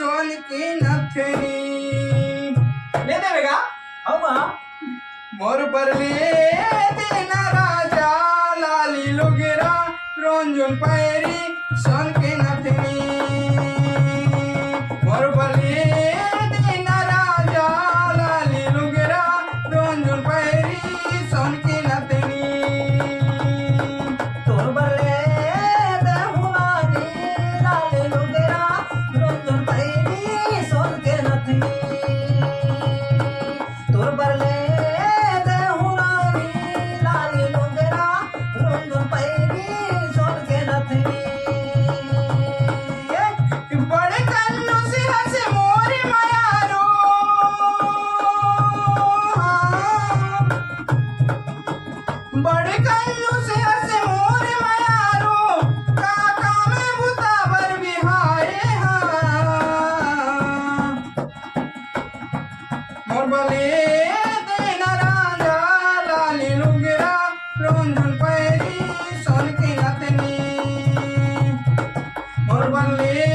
सोन की नथनी ले देवेगा हवा मोर बरले दिन राजा लाली लुगरा रंजन पैरी सोन की नथनी मोर बरले दिन राजा लाली लुगरा रंजन पैरी सोन की नथनी तोर बरले देहुआनी लाल लुगरा रंजन पैरी सोन के नथनी तोर बरले देहुआनी लाल लुगरा रंजन पैरी सोन के नथनी बड़े कन्नू से हंसे मोरी मयारो बड़े कन्नू से हंसे मोरी मयारो काका में बुतावर बिहाए मोर बले देना राजा लाली लुगरा रंजन पैरी सोन की नथनी मोर बले